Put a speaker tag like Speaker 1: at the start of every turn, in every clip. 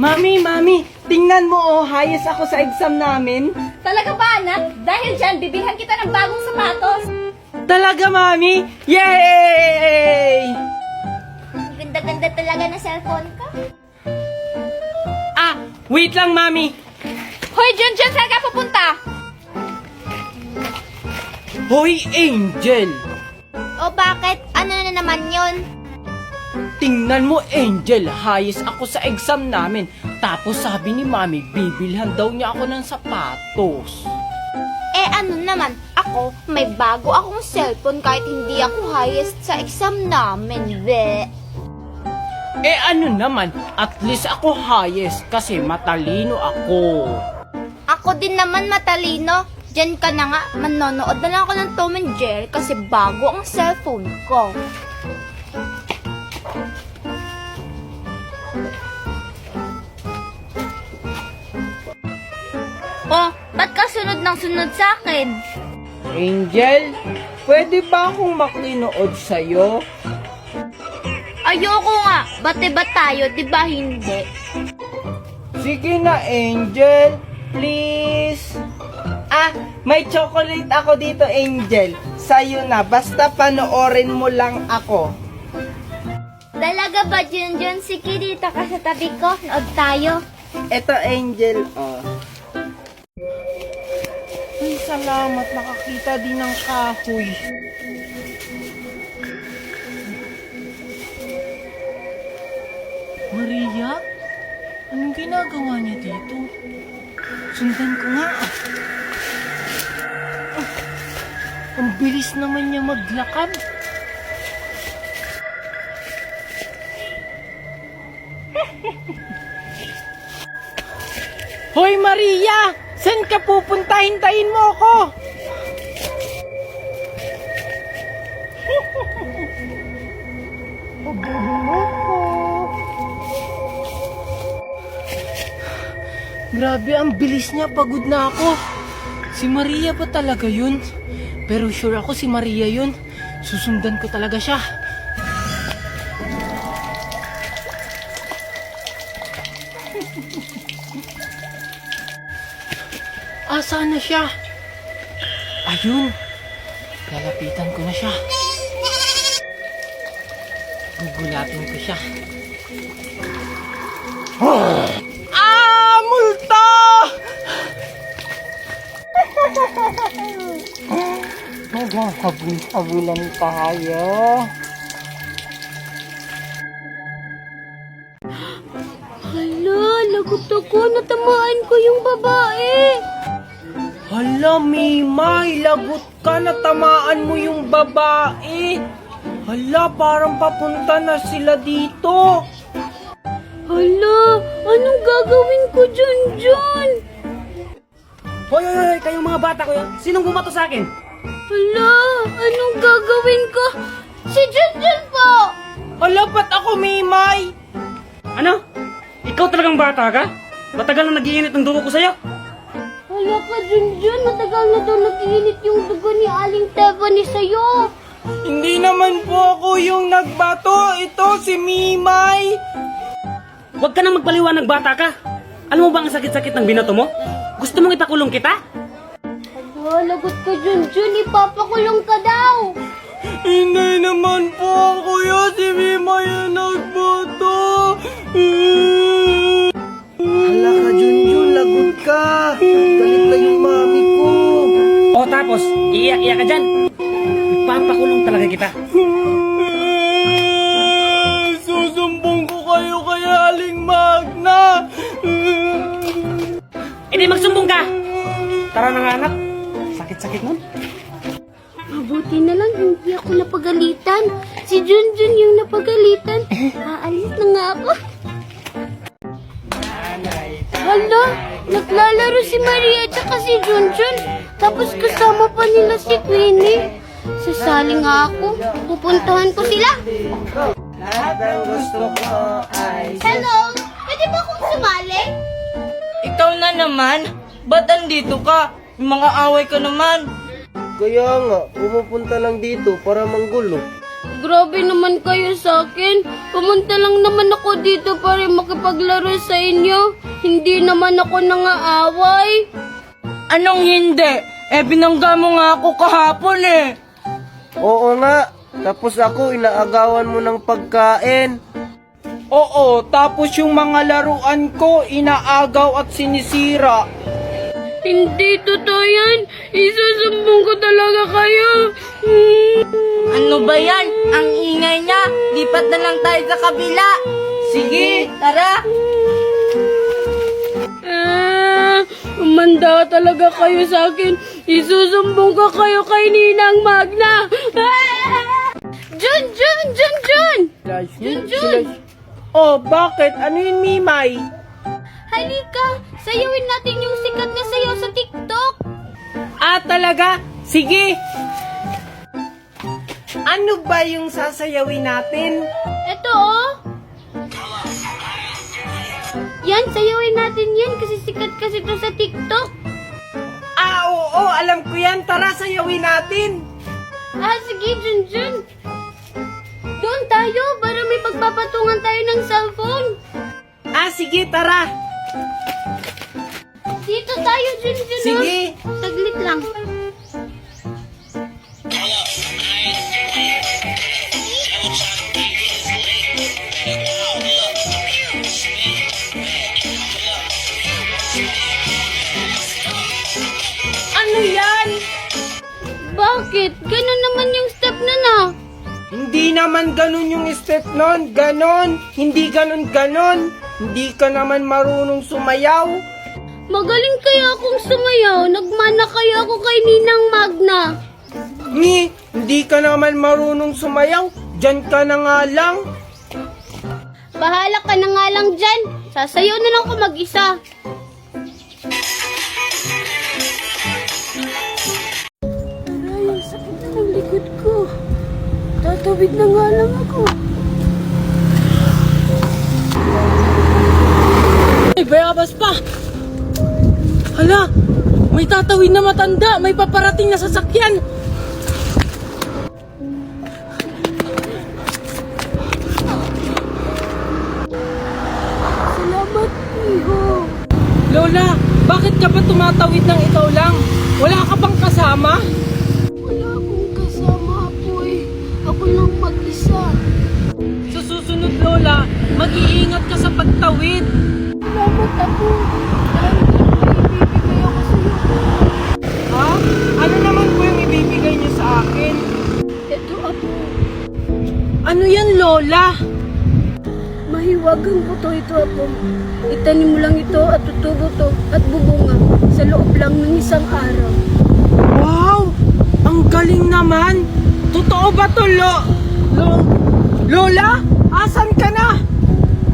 Speaker 1: Mami, tingnan mo oh, highest ako sa exam namin.
Speaker 2: Talaga ba, anak? Dahil dyan, bibilhan kita ng bagong sapatos.
Speaker 1: Talaga, Mami? Yay!
Speaker 2: Ang ganda-ganda talaga na cellphone ka.
Speaker 1: Ah, wait lang, Mami.
Speaker 2: Hoy, Junjun, saan ka pupunta?
Speaker 1: Hoy, Angel!
Speaker 2: O bakit? Ano na naman yon?
Speaker 1: Tingnan mo, Angel, highest ako sa exam namin. Tapos sabi ni Mami, bibilhan daw niya ako ng sapatos.
Speaker 2: Eh ano naman, ako, may bago akong cellphone kahit hindi ako highest sa exam namin, be.
Speaker 1: Eh ano naman, at least ako highest kasi matalino ako.
Speaker 2: Ako din naman matalino. Diyan ka na nga, manonood na lang ako ng Tom and Jerry kasi bago ang cellphone ko. Oh, ba't ka sunod ng sunod sa akin?
Speaker 1: Angel, pwede ba akong makinood sa'yo?
Speaker 2: Ayoko nga, bate ba tayo, di ba hindi?
Speaker 1: Sige na, Angel. Please. Ah, may chocolate ako dito, Angel. Sa'yo na, basta panoorin mo lang ako.
Speaker 2: Talaga ba, Junjun? Sige, dito ka sa tabi ko. Nood tayo.
Speaker 1: Eto, Angel, oh. Ay, salamat. Nakakita din ng kahoy. Maria? Anong ginagawa niya dito? Sundan ko nga. Ang bilis naman niya maglakad. Hoy Maria! Saan ka pupunta? Hintayin mo ako! Grabe, ang bilis niya. Pagod na ako. Si Maria ba talaga yun? Pero sure ako si Maria yun. Susundan ko talaga siya. Saan na siya? Ayun. Lalapitan ko na siya. Gugulapin ko siya. Multa! Magkakabul-kabulan tayo.
Speaker 2: Hala, lagot ako. Natamaan ko yung babae.
Speaker 1: Hala, Mimay, lagot ka, natamaan mo yung babae. Hala, parang papunta na sila dito.
Speaker 2: Hala, anong gagawin ko, Junjun?
Speaker 3: Hoy, kayong mga bata ko yan. Sinong bumato sa akin?
Speaker 2: Hala, anong gagawin ko? Si Junjun po!
Speaker 1: Hala, ba't ako, Mimay?
Speaker 3: Ano? Ikaw talagang bata ka? Matagal na nag-iinit ang dugo ko sa'yo.
Speaker 2: Hala ka, Junjun, matagal na daw nag-iinit yung dugo ni Aling Tiffany sa'yo.
Speaker 1: Hindi naman po ako yung nagbato. Ito, si Mimay.
Speaker 3: Huwag ka nang magpaliwanag, bata ka. Alam mo ba ang sakit-sakit ng binato mo? Gusto mong ipakulong kita?
Speaker 2: Hala, lagot ka, Junjun, ipapakulong ka daw.
Speaker 1: Hindi naman po ako yun. Si Mimay yung nagbato. Hala ka, Junjun, lagot ka. Galit na yung mami ko.
Speaker 3: O tapos, iiyak-iyak ka dyan. Ipapakulong talaga kita.
Speaker 1: Susumbong ko kayo kay Aling Magna.
Speaker 3: Hindi magsumbong ka. Tara na nga, anak. Sakit-sakit nun.
Speaker 2: Mabuti na lang hindi ako napagalitan. Si Junjun yung napagalitan. Aalis na nga ako. Hala, naglalaro si Maria at saka si Junjun. Tapos kasama pa nila si Queenie. Sasali nga ako. Pupuntahan ko sila.
Speaker 1: Lahat ang gusto ko ay...
Speaker 2: Hello, pwede ba akong sumali?
Speaker 4: Ikaw na naman? Ba't andito ka? May mga away ka naman.
Speaker 1: Kaya nga, pumupunta lang dito para manggulo.
Speaker 2: Grabe naman kayo sa akin. Pumunta lang naman ako dito para makipaglaro sa inyo. Hindi naman ako nangaaway.
Speaker 4: Anong hindi? Binangga mo nga ako kahapon eh.
Speaker 1: Oo nga. Tapos ako, inaagawan mo ng pagkain. Oo, tapos yung mga laruan ko, inaagaw at sinisira.
Speaker 2: Hindi totoo yan. Isusumbong ko talaga kayo.
Speaker 4: Ano ba yan? Ang ingay niya. Lipat na lang tayo sa kabila. Sige, tara.
Speaker 2: Umanda talaga kayo sa akin. Isusumbong ko kayo kay Ninang Magna. Jun! Junjun!
Speaker 1: Oh, bakit? Ano yun, Mimay?
Speaker 2: Halika, sayawin natin yung sikat na sayaw sa TikTok.
Speaker 1: Ah, talaga? Sige! Ano ba yung sasayawin natin?
Speaker 2: Eto oh. Yan, sayawin natin yan kasi sikat kasi to sa TikTok.
Speaker 1: Ah, oo, alam ko yan. Tara, sayawin natin.
Speaker 2: Sige, Junjun. Doon tayo para may pagpapatungan tayo ng cellphone.
Speaker 1: Ah, sige, tara.
Speaker 2: Dito tayo, Junjun. oh.
Speaker 1: Sige.
Speaker 2: Saglit lang.
Speaker 1: Ano yan?
Speaker 2: Bakit? Ganun naman yung step na.
Speaker 1: Hindi naman ganun yung step nun. Ganon. Hindi ganon. Hindi ka naman marunong sumayaw.
Speaker 2: Magaling kaya akong sumayaw. Nagmana kaya ako kay Ninang Magna.
Speaker 1: Hindi ka naman marunong sumayaw. Diyan ka na nga lang.
Speaker 2: Bahala ka na nga lang dyan. Sasayaw na lang ako mag-isa. Aray, ang sakit na ng likod ko. Tatawid na nga lang ako.
Speaker 3: Ay, bayabas pa! Hala! May tatawid na matanda! May paparating na sasakyan!
Speaker 2: Salamat, Iho.
Speaker 3: Lola, bakit ka ba tumatawid ng ikaw lang? Wala ka bang kasama?
Speaker 2: Wala akong kasama, Apoy. Ako lang mag-isa.
Speaker 3: Sa susunod, Lola, mag-iingat ka sa pagtawid.
Speaker 2: Salamat, Apo. Dahil ibibigay ako sa'yo.
Speaker 1: Ha? Ano naman po yung ibibigay niyo sa akin?
Speaker 2: Ito, Apo.
Speaker 3: Ano yan, Lola?
Speaker 2: Mahiwagang buto ito, Apo. Itanim mo lang ito at tutubo to at bubunga sa loob lang ng isang araw.
Speaker 1: Wow! Ang galing naman! Totoo ba to, Lola? Asan ka na?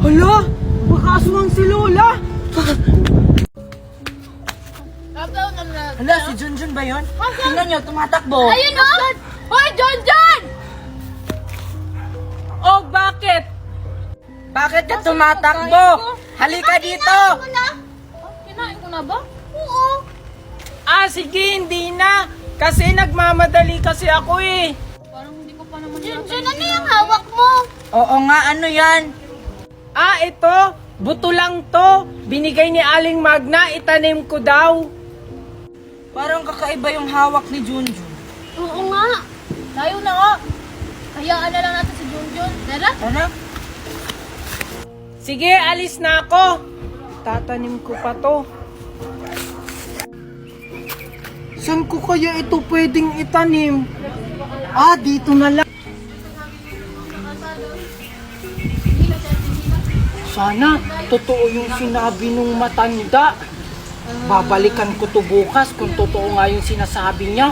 Speaker 1: Hala! Makaswang si Lola!
Speaker 4: Hala, si Junjun ba yun? Tingnan nyo, tumatakbo.
Speaker 2: Ayun o! Hoy, John!
Speaker 1: Oh, bakit?
Speaker 4: Bakit ka tumatakbo? Halika dito!
Speaker 2: Kinain ko na ba? Oo.
Speaker 1: Ah, sige, hindi na. Kasi nagmamadali kasi ako eh.
Speaker 2: John, ano yung hawak mo?
Speaker 4: Oo nga, ano yan?
Speaker 1: Ah, ito. Buto lang to. Binigay ni Aling Magna, itanim ko daw.
Speaker 4: Parang kakaiba yung hawak ni Junjun.
Speaker 2: Oo nga. Tayo na nga. Hayaan na lang natin si Junjun. Tara.
Speaker 4: Tara.
Speaker 1: Sige, alis na ako. Tatanim ko pa to. Saan ko kaya ito pwedeng itanim? Ah, dito na lang. Sana, totoo yung sinabi nung matanda. Babalikan ko to bukas kung totoo nga yung sinasabi niya.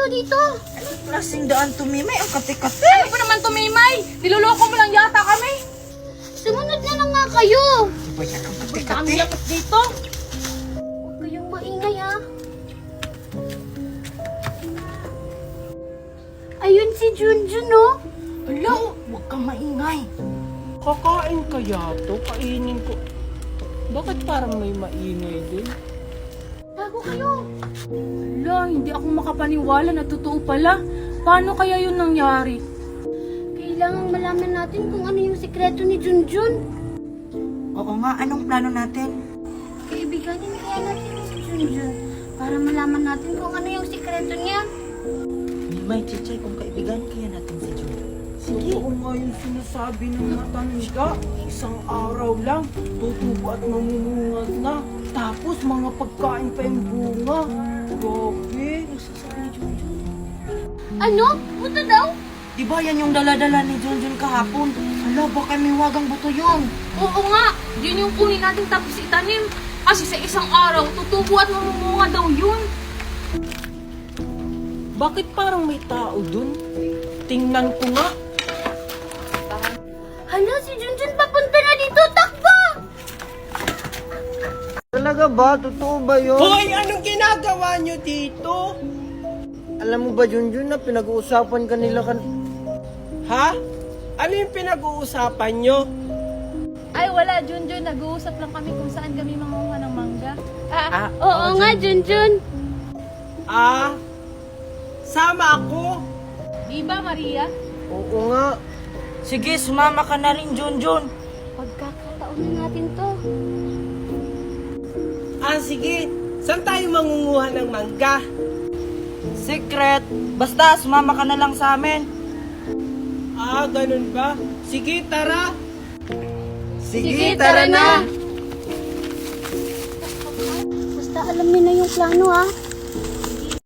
Speaker 2: Dito.
Speaker 4: Klaseng daan tumimay, ang kati-kati.
Speaker 2: Ano pa naman tumimay? Niloloko mo lang yata kami. Sumunod na lang nga kayo.
Speaker 4: Ba yan ang
Speaker 2: Ang
Speaker 4: kati-kati?
Speaker 2: lapit dito. Huwag kayong maingay ha. Ayun si Junjun oh.
Speaker 4: Hala, huwag kang maingay.
Speaker 1: Kakain kaya to? Kainin ko. Bakit parang may maingay din?
Speaker 2: Tago kayo.
Speaker 3: Hala, hindi ako makapaniwala na totoo pala.
Speaker 4: Paano kaya yun nangyari?
Speaker 2: Kailangan malaman natin kung ano yung sikreto ni Junjun.
Speaker 4: Oo nga, anong plano natin?
Speaker 2: Kaibiganin kaya natin si Junjun para malaman natin kung ano yung sikreto niya.
Speaker 4: May chichay kung kaibigan kaya natin si Jun.
Speaker 1: Oo nga yung sinasabi ng matanda. Isang araw lang, tutubo at mamumungad na. Tapos mga pagkain pa yung bunga. Grabe.
Speaker 2: Ano? Buto daw?
Speaker 4: Di ba yan yung dala-dala ni Junjun kahapon? Ala, baka may wagang buto yun.
Speaker 5: Oo nga, yun yung kunin natin tapos itanim. Kasi sa isang araw, tutubo at mamumunga daw yun.
Speaker 1: Bakit parang may tao dun? Tingnan ko nga.
Speaker 2: Hala, si Junjun papunta na dito. Takbo!
Speaker 1: Talaga ba? Totoo ba yun? Hoy! Anong ginagawa nyo dito? Alam mo ba, Junjun, na pinag-uusapan kanila Ha? Ano yung pinag-uusapan nyo?
Speaker 5: Ay, wala, Junjun. Nag-uusap lang kami kung saan kami mangunguha ng mangga.
Speaker 2: Oo nga, Junjun.
Speaker 1: Sama ako?
Speaker 5: Di ba, Maria?
Speaker 1: Oo nga.
Speaker 4: Sige, sumama ka na rin, Junjun.
Speaker 2: Pagkakataon na natin to.
Speaker 1: Sige. Saan tayo mangunguha ng mangga?
Speaker 4: Secret. Basta, sumama ka na lang sa amin.
Speaker 1: Ganun ba? Sige, tara.
Speaker 2: Sige, tara na. Basta alam niyo na yung plano,